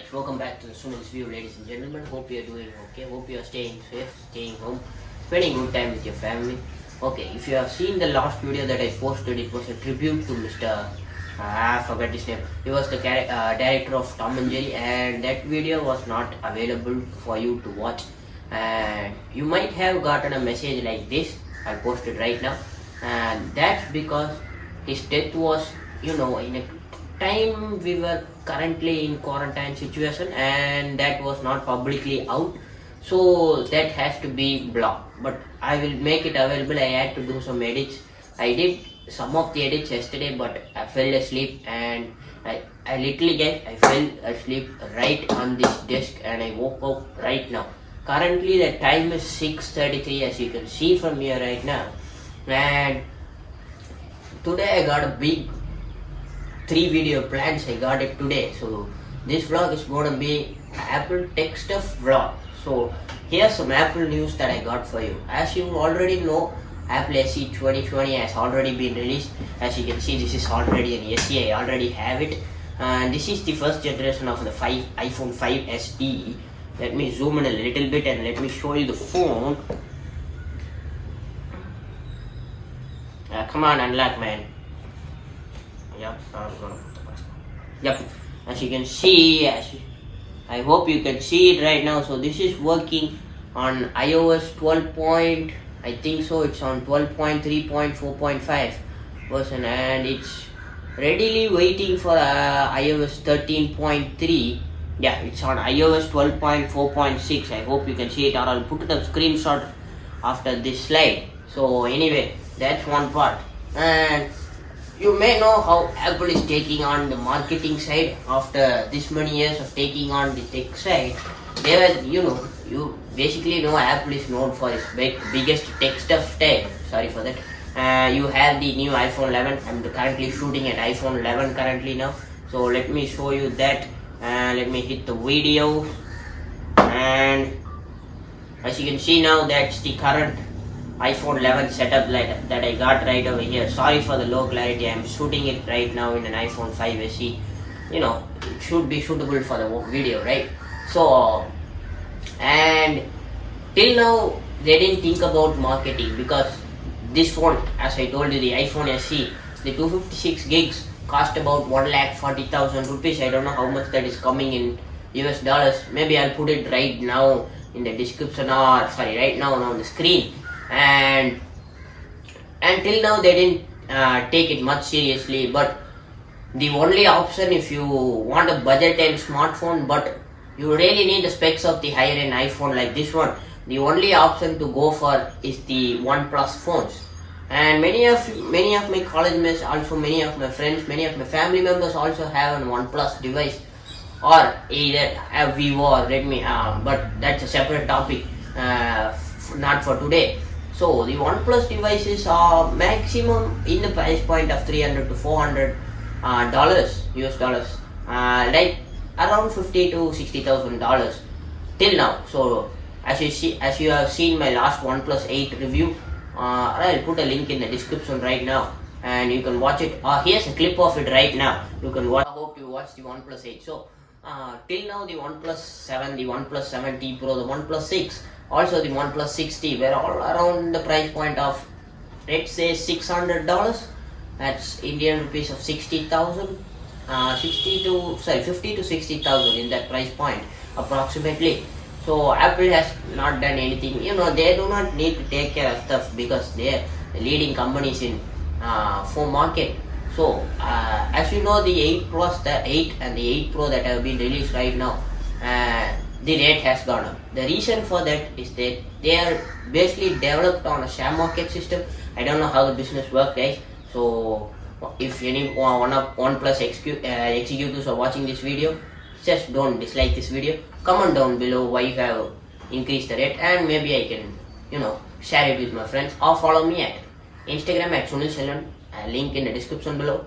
guys, welcome back to the Sunil's View, ladies and gentlemen. Hope you are doing okay. Hope you are staying safe, staying home, spending good time with your family. Okay, if you have seen the last video that I posted, it was a tribute to Mr. I forgot his name. He was the director of Tom and Jerry, and that video was not available for you to watch. And you might have gotten a message like this. I posted right now, and that's because his death was, in a time we were currently in quarantine situation, and that was not publicly out, so that has to be blocked. But I will make it available. I had to do some edits. I did some of the edits yesterday, but I fell asleep, and I literally guys, I fell asleep right on this desk, and I woke up right now. Currently the time is 6:33, as you can see from here right now, and today I got a big 3 video plans. I got it today, so this vlog is going to be Apple tech stuff vlog. So here's some Apple news that I got for you. As you already know, Apple SE 2020 has already been released. As you can see, this is already an SE. I already have it, and this is the first generation of the iPhone 5 SE. Let me zoom in a little bit and let me show you the phone. Come on, unlock, man. Yep, as you can see, I hope you can see it right now. So this is working on iOS 12 point, I think so, it's on 12.3.4.5 version, and it's readily waiting for iOS 13.3. Yeah, it's on iOS 12.4.6. I hope you can see it, or I'll put it a screenshot after this slide. So anyway, that's one part. And you may know how Apple is taking on the marketing side after this many years of taking on the tech side. They were, you basically know Apple is known for its biggest tech stuff style. Sorry for that. You have the new iPhone 11. I'm currently shooting at iPhone 11 currently now. So let me show you that. Let me hit the video. And as you can see now, that's the current iPhone 11 setup that I got right over here. Sorry for the low clarity. I'm shooting it right now in an iPhone 5 SE. It should be suitable for the video, right? So, and till now they didn't think about marketing, because this phone, as I told you, the iPhone SE, the 256 gigs cost about 1,40,000 rupees. I don't know how much that is coming in US dollars. Maybe I'll put it right now in the description, or right now on the screen. And till now they didn't take it much seriously. But the only option, if you want a budget end smartphone but you really need the specs of the higher end iPhone like this one, the only option to go for is the OnePlus phones. And many of my college mates, also many of my friends, many of my family members also have an OnePlus device, or either a Vivo or Redmi, but that's a separate topic, not for today. So the OnePlus devices are maximum in the price point of $300 to $400 US dollars, like around $50,000 to $60,000 till now. So as you have seen my last OnePlus 8 review, I'll put a link in the description right now, and you can watch it. Here's a clip of it right now. You can watch. I hope you watch the OnePlus 8. So till now the OnePlus 7, the OnePlus 7T Pro, the OnePlus 6, also the OnePlus 6T were all around the price point of, let's say, $600. That's Indian rupees of 60,000, 50 to 60,000 in that price point approximately. So Apple has not done anything. They do not need to take care of stuff, because they are the leading companies in phone market. So as you know, the 8 Plus, the 8 and the 8 Pro that have been released right now, the rate has gone up. The reason for that is that they are basically developed on a share market system. I don't know how the business works, guys. So if any one of OnePlus executives are watching this video, just don't dislike this video. Comment down below why you have increased the rate, and maybe I can, share it with my friends, or follow me at Instagram at Sunil Selvan. Link in the description below.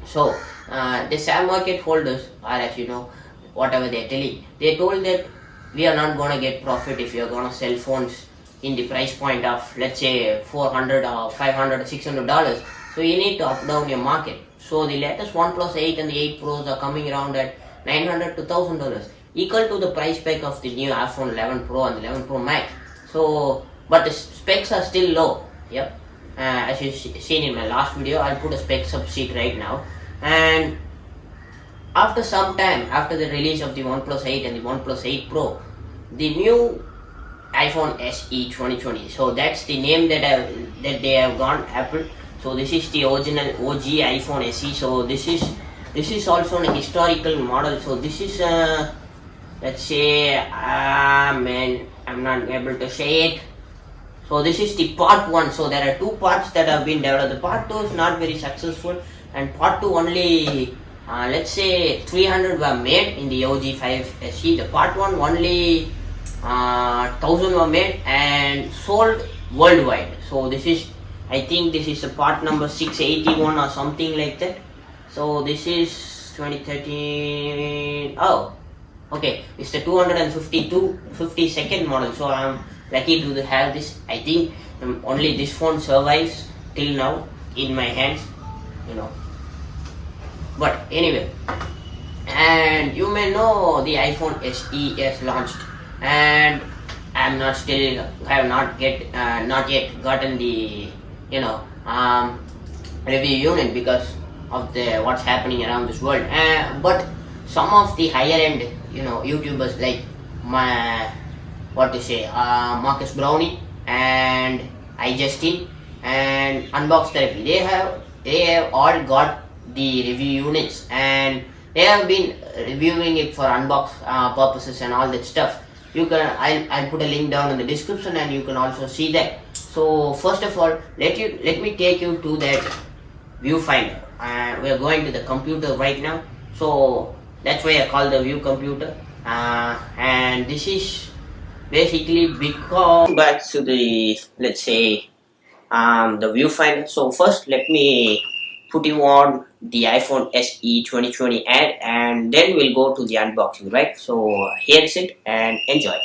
So the share market holders are, as you know, whatever they're telling, they told that we are not going to get profit if you're going to sell phones in the price point of, let's say, $400 or $500 or $600. So you need to up down your market. So the latest OnePlus 8 and the 8 Pros are coming around at $900 to $1,000, equal to the price spec of the new iPhone 11 Pro and 11 Pro Max. So, but the specs are still low. Yep. As you seen in my last video, I'll put a specs up sheet right now. And after some time, after the release of the OnePlus 8 and the OnePlus 8 Pro, the new iPhone SE 2020. So that's the name that they have gone, Apple. So this is the original OG iPhone SE. So this is also a historical model. So this is let's say man, I'm not able to say it. So this is the part 1. So there are 2 parts that have been developed. The part 2 is not very successful, and part 2 only let's say 300 were made in the OG 5 SE. The part 1 only 1000 were made and sold worldwide. So this is, I think this is the part number 681 or something like that. So this is 2013. Oh, okay, it's the 52nd model. So I'm lucky to have this. I think only this phone survives till now in my hands, you know. But anyway, and you may know the iPhone SE is launched, and I have not yet gotten the review unit because of the what's happening around this world. But some of the higher end YouTubers like Marcus Brownie and iJustin and Unbox Therapy, they have all got the review units, and they have been reviewing it for unbox purposes and all that stuff. I'll put a link down in the description, and you can also see that. So first of all, let me take you to that viewfinder, and we are going to the computer right now. So that's why I call the view computer, and this is basically because back to the, let's say, the viewfinder. So first let me put you on the iPhone SE 2020 ad, and then we'll go to the unboxing, right? So here's it, and enjoy.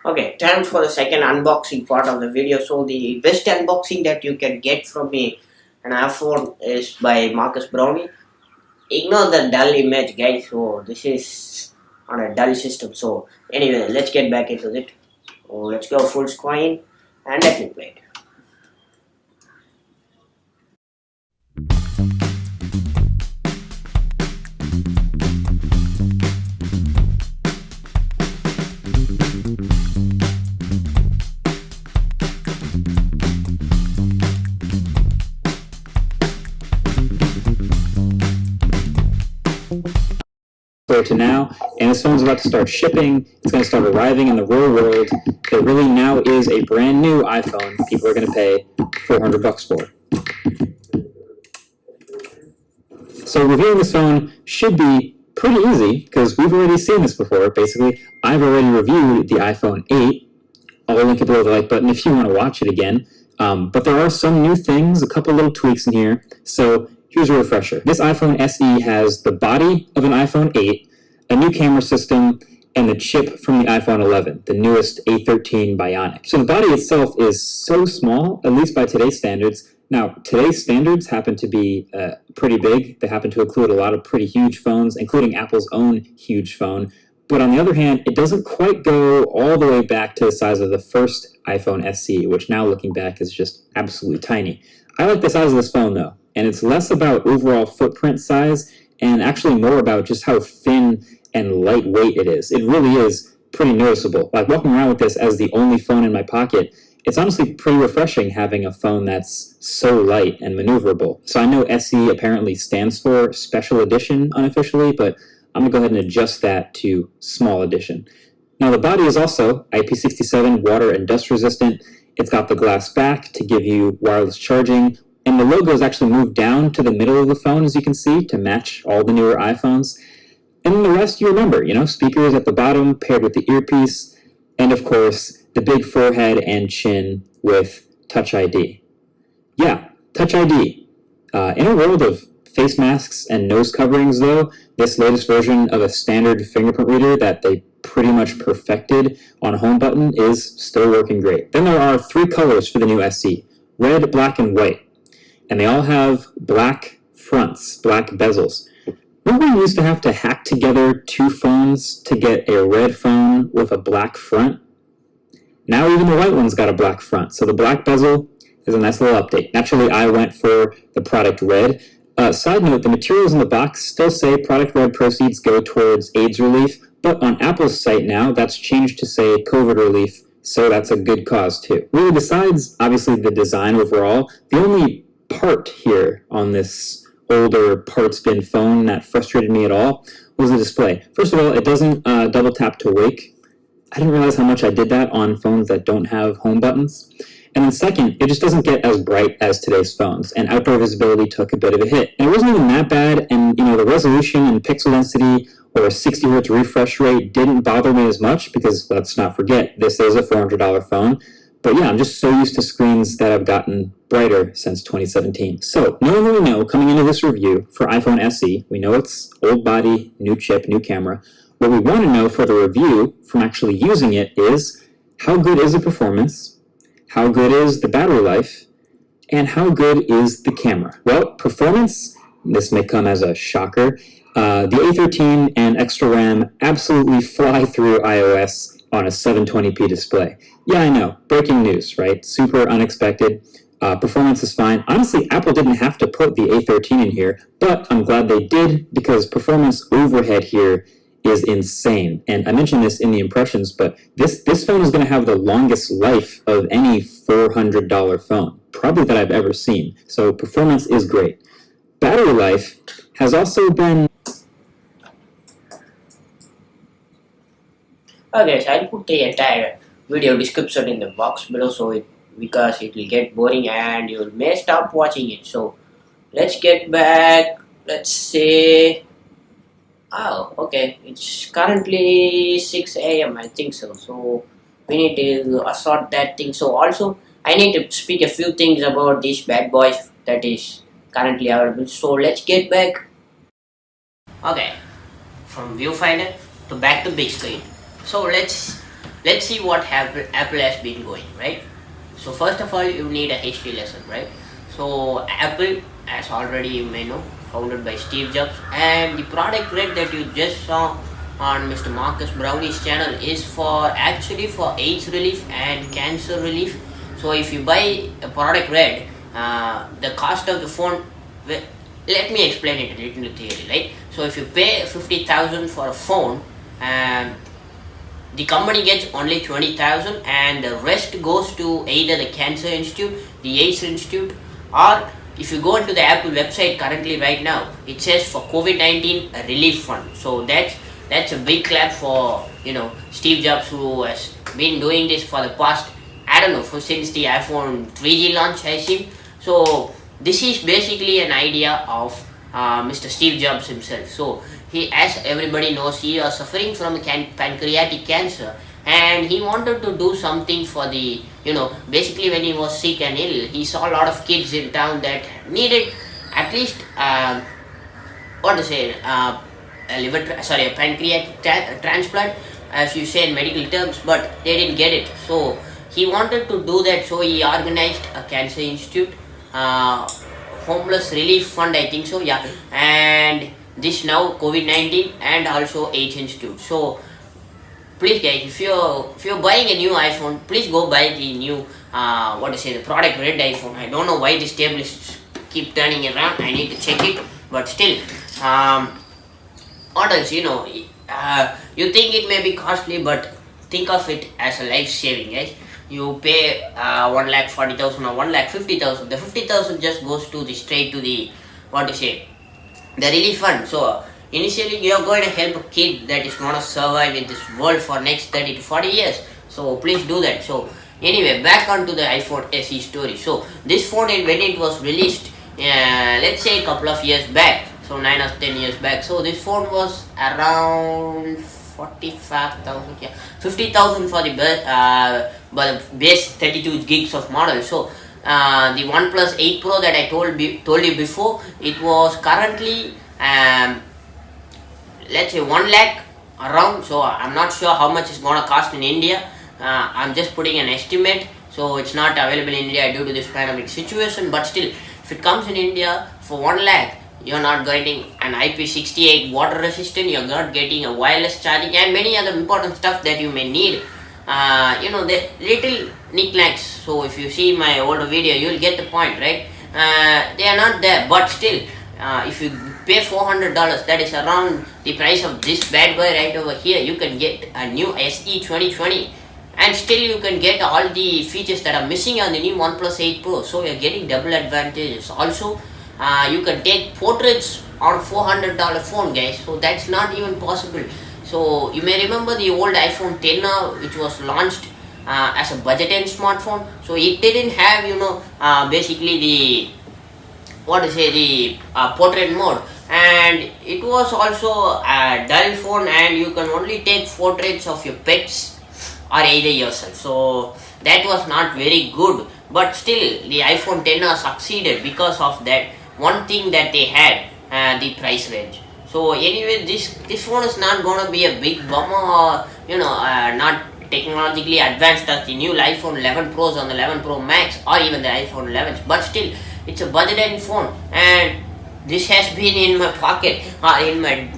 Okay, time for the second unboxing part of the video. So the best unboxing that you can get from me an iPhone is by Marcus Brownie. Ignore the dull image, guys. So this is on a dull system. So anyway, let's get back into it. So let's go full screen and let me play it. To now, and this phone's about to start shipping. It's going to start arriving in the real world. There really now is a brand new iPhone people are going to pay $400 for. So reviewing this phone should be pretty easy because we've already seen this before. Basically, I've already reviewed the iPhone 8. I'll link it below the like button if you want to watch it again. But there are some new things, a couple little tweaks in here. So here's a refresher. This iPhone SE has the body of an iPhone 8, a new camera system, and the chip from the iPhone 11, the newest A13 Bionic. So the body itself is so small, at least by today's standards. Now, today's standards happen to be pretty big. They happen to include a lot of pretty huge phones, including Apple's own huge phone. But on the other hand, it doesn't quite go all the way back to the size of the first iPhone SE, which now looking back is just absolutely tiny. I like the size of this phone though, and it's less about overall footprint size and actually more about just how thin and lightweight it is. It really is pretty noticeable. Like walking around with this as the only phone in my pocket, it's honestly pretty refreshing having a phone that's so light and maneuverable. So I know SE apparently stands for Special Edition unofficially, but I'm going to go ahead and adjust that to Small Edition. Now the body is also IP67 water and dust resistant. It's got the glass back to give you wireless charging, and the logo is actually moved down to the middle of the phone, as you can see, to match all the newer iPhones. And then the rest you remember, speakers at the bottom paired with the earpiece, and of course, the big forehead and chin with Touch ID. Yeah, Touch ID. In a world of face masks and nose coverings, though, this latest version of a standard fingerprint reader that they pretty much perfected on home button is still working great. Then there are 3 colors for the new SE: red, black, and white. And they all have black fronts, black bezels. Remember we used to have to hack together 2 phones to get a red phone with a black front? Now even the white one's got a black front, so the black bezel is a nice little update. Naturally, I went for the product red. Side note, the materials in the box still say product red proceeds go towards AIDS relief, but on Apple's site now, that's changed to say COVID relief, so that's a good cause too. Really, besides, obviously, the design overall, the only part here on this older parts bin phone that frustrated me at all was the display. First of all, it doesn't double tap to wake. I didn't realize how much I did that on phones that don't have home buttons. And then second, it just doesn't get as bright as today's phones, and outdoor visibility took a bit of a hit. And it wasn't even that bad, and the resolution and pixel density or a 60 Hz refresh rate didn't bother me as much because, let's not forget, this is a $400 phone. But yeah, I'm just so used to screens that have gotten brighter since 2017. So, knowing what we know coming into this review for iPhone SE, we know it's old body, new chip, new camera. What we want to know for the review from actually using it is how good is the performance, how good is the battery life, and how good is the camera? Well, performance, this may come as a shocker, the A13 and extra RAM absolutely fly through iOS on a 720p display. Yeah, I know, breaking news, right? Super unexpected. Performance is fine. Honestly, Apple didn't have to put the A13 in here, but I'm glad they did because performance overhead here is insane. And I mentioned this in the impressions, but this phone is going to have the longest life of any $400 phone, probably that I've ever seen. So performance is great. Battery life has also been... Okay, so I'll put the entire video description in the box below because it will get boring and you may stop watching it. So let's get back. Let's say, oh, okay, it's currently 6 a.m. I think so. So we need to sort that thing. So also I need to speak a few things about these bad boys that is currently available. So let's get back. Okay, from viewfinder to back to big screen. So let's see what Apple has been going, right? So first of all, you need a history lesson, right? So Apple, as already you may know, founded by Steve Jobs, and the product red that you just saw on Mr. Marcus Brownie's channel is actually for AIDS relief and cancer relief. So if you buy a product red, the cost of the phone, let me explain it a little clearly, right? So if you pay $50,000 for a phone, the company gets only $20,000 and the rest goes to either the Cancer Institute, the AIDS Institute, or if you go into the Apple website currently right now, it says for COVID-19 a relief fund. So that's a big clap for Steve Jobs, who has been doing this for the past, I don't know, since the iPhone 3G launch, I think. So this is basically an idea of Mr. Steve Jobs himself. So he, as everybody knows, he was suffering from pancreatic cancer, and he wanted to do something for the, basically when he was sick and ill, he saw a lot of kids in town that needed at least, a pancreatic transplant, as you say in medical terms, but they didn't get it. So he wanted to do that, so he organized a Cancer Institute, homeless relief fund, I think so, yeah, and this now COVID-19 and also AIDS Institute. So please guys, if you're buying a new iPhone, please go buy the new the product red iPhone. I don't know why this table is keep turning around. I need to check it, but still, what else, you think it may be costly, but think of it as a life saving, guys. You pay 1,40,000 or 1,50,000. The 50,000 just goes to the straight to the the relief fund. So initially you are going to help a kid that is going to survive in this world for next 30 to 40 years. So please do that. So anyway, back onto the iPhone SE story. So this phone, when it was released, let's say a couple of years back, so 9 or 10 years back, so this phone was around 45,000, 50,000 for the base 32 gigs of model. So the OnePlus 8 Pro that I told you before, it was currently let's say 1 lakh around. So I'm not sure how much it's gonna cost in India. I'm just putting an estimate, so it's not available in India due to this pandemic situation. But still, if it comes in India for 1 lakh, you're not getting an IP68 water resistant, you're not getting a wireless charging, and many other important stuff that you may need. The little knickknacks. So if you see my older video, you'll get the point, right? They are not there, but still, if you pay $400, that is around the price of this bad boy right over here, you can get a new SE 2020, and still you can get all the features that are missing on the new OnePlus 8 Pro. So you're getting double advantages. Also, you can take portraits on $400 phone, guys. So that's not even possible. So you may remember the old iPhone 10, which was launched as a budget end smartphone. So it didn't have basically the portrait mode, and it was also a dull phone, and you can only take portraits of your pets or either yourself. So that was not very good, but still the iPhone 10 succeeded because of that one thing that they had, the price range. So anyway, this phone is not gonna be a big bummer, or not technologically advanced as the new iPhone 11 Pros on the 11 Pro Max or even the iPhone 11s, but still it's a budget end phone, and this has been in my pocket, in my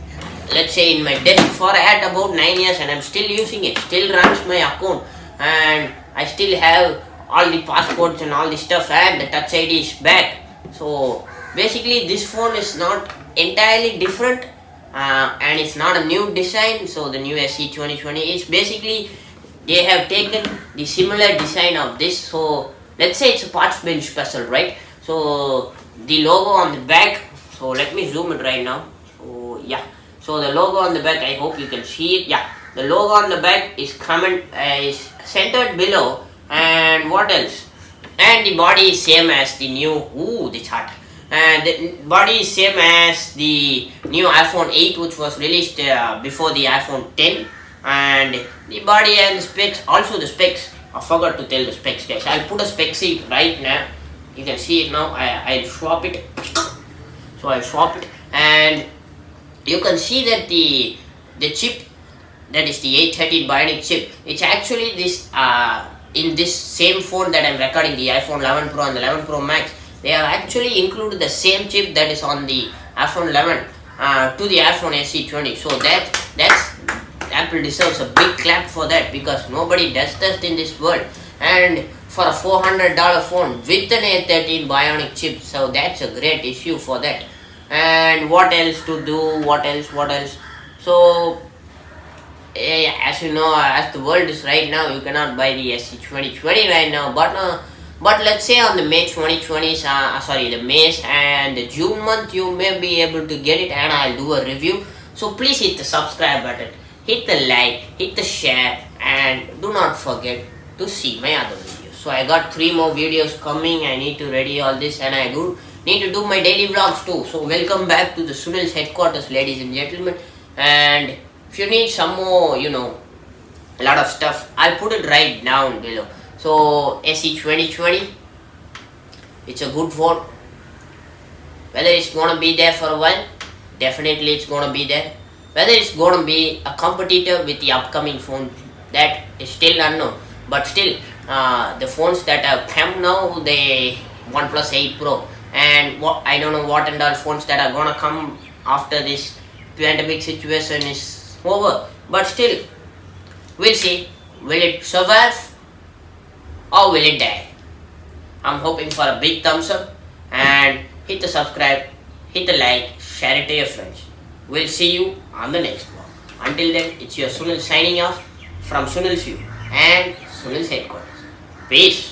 desk for about 9 years, and I'm still using it. Still runs my account, and I still have all the passcodes and all the stuff, and the Touch ID is back. So basically, this phone is not entirely different, and it's not a new design. So the new SE 2020 is basically, they have taken the similar design of this. So let's say it's a parts bin special, right? So the logo on the back, so let me zoom it right now. So yeah, so the logo on the back, I hope you can see it. Yeah, the logo on the back is centered below, and what else? And the body is same as the new, this hot. And the body is same as the new iPhone 8, which was released before the iPhone 10. And the body and the specs, also the specs, I forgot to tell the specs, guys. I'll put a spec sheet right now. You can see it now. I'll swap it. So I'll swap it, and you can see that the chip, that is the 813 Bionic chip, it's actually this in this same phone that I'm recording, the iPhone 11 Pro and the 11 Pro Max. They have actually included the same chip that is on the iPhone 11 to the iPhone SE 20. So that's Apple deserves a big clap for that, because nobody does that in this world. And for a $400 phone with an A13 Bionic chip, so that's a great issue for that. And what else to do? What else? So as you know, as the world is right now, you cannot buy the SE 2020 right now. But let's say on the May 2020, the May and the June month, you may be able to get it, and I'll do a review. So please hit the subscribe button, hit the like, hit the share, and do not forget to see my other videos. So I got 3 more videos coming. I need to ready all this, and I need to do my daily vlogs too. So welcome back to the Sunil's headquarters, ladies and gentlemen. And if you need some more, a lot of stuff, I'll put it right down below. So SE 2020, it's a good phone. Whether it's gonna be there for a while, definitely it's gonna be there. Whether it's gonna be a competitor with the upcoming phone, that is still unknown. But still, the phones that have come now, the OnePlus 8 Pro, and I don't know what and all phones that are gonna come after this pandemic situation is over. But still, we'll see. Will it survive, or will it die? I'm hoping for a big thumbs up, and hit the subscribe, hit the like, share it to your friends. We'll see you on the next one. Until then, it's your Sunil signing off. from Sunil's view and Sunil's headquarters. Peace.